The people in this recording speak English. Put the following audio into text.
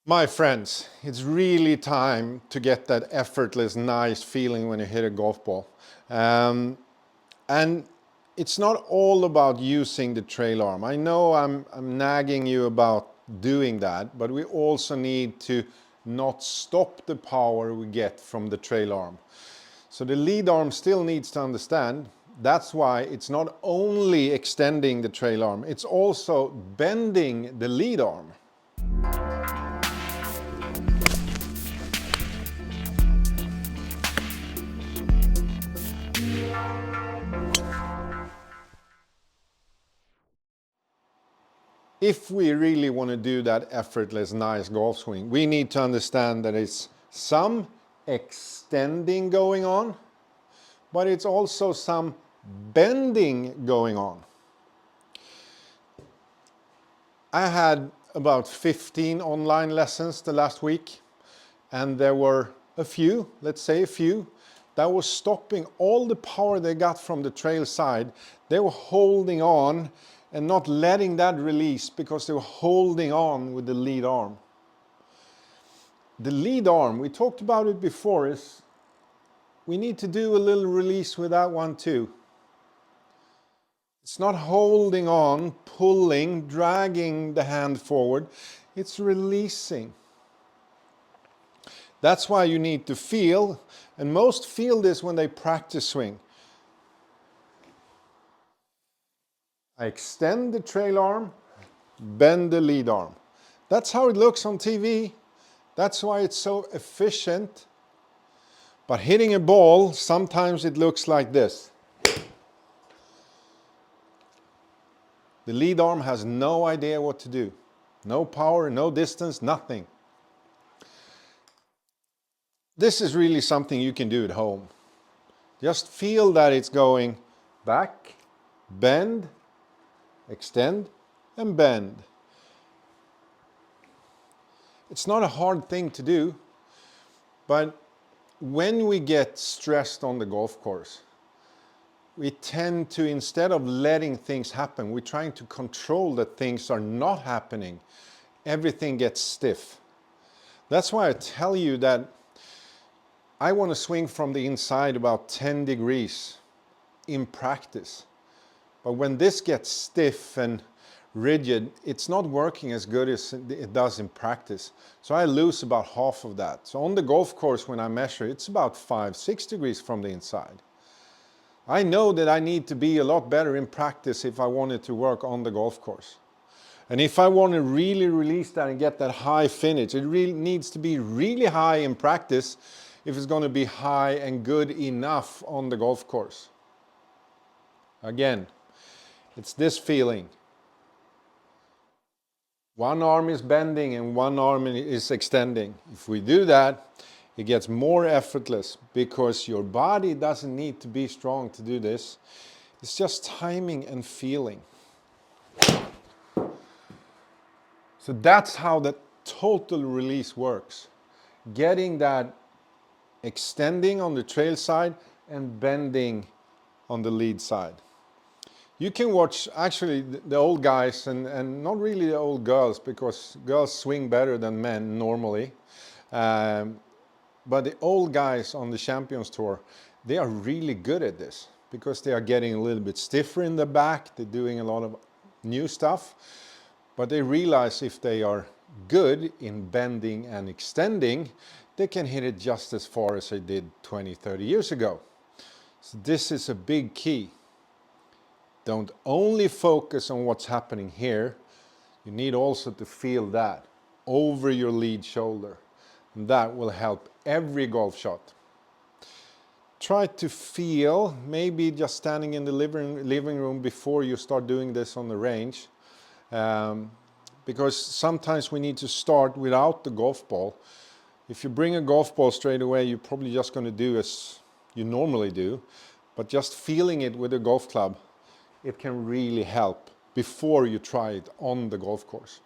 My friends, it's really time to get that effortless, nice feeling when you hit a golf ball. And it's not all about using the trail arm. I know I'm nagging you about doing that, but we also need to not stop the power we get from the trail arm. So the lead arm still needs to understand. That's why it's not only extending the trail arm, it's also bending the lead arm. If we really want to do that effortless, nice golf swing, we need to understand that it's some extending going on, but it's also some bending going on. I had about 15 online lessons the last week, and there were a few, let's say a few, that was stopping all the power they got from the trail side. They were holding on and not letting that release because they were holding on with the lead arm. The lead arm, we talked about it before, is we need to do a little release with that one too. It's not holding on, pulling, dragging the hand forward. It's releasing. That's why you need to feel, and most feel this when they practice swing. I extend the trail arm, bend the lead arm. That's how it looks on TV. That's why it's so efficient. But hitting a ball, sometimes it looks like this. The lead arm has no idea what to do. No power, no distance, nothing. This is really something you can do at home. Just feel that it's going back, bend, extend, and bend. It's not a hard thing to do, but when we get stressed on the golf course, we tend to, instead of letting things happen, we're trying to control that things are not happening. Everything gets stiff. That's why I tell you that I want to swing from the inside about 10 degrees in practice. But when this gets stiff and rigid, it's not working as good as it does in practice. So I lose about half of that. So on the golf course, when I measure, it's about 5-6 degrees from the inside. I know that I need to be a lot better in practice if I wanted to work on the golf course. And if I want to really release that and get that high finish, it really needs to be really high in practice if it's going to be high and good enough on the golf course. Again, it's this feeling. One arm is bending and one arm is extending. If we do that, it gets more effortless because your body doesn't need to be strong to do this. It's just timing and feeling. So that's how the total release works. Getting that extending on the trail side and bending on the lead side. You can watch actually the old guys and not really the old girls, because girls swing better than men normally. But the old guys on the Champions Tour, they are really good at this because they are getting a little bit stiffer in the back. They're doing a lot of new stuff. But they realize if they are good in bending and extending, they can hit it just as far as they did 20, 30 years ago. So this is a big key. Don't only focus on what's happening here. You need also to feel that over your lead shoulder. And that will help every golf shot. Try to feel, maybe just standing in the living room before you start doing this on the range. Because sometimes we need to start without the golf ball. If you bring a golf ball straight away, you're probably just going to do as you normally do. But just feeling it with a golf club, it can really help before you try it on the golf course.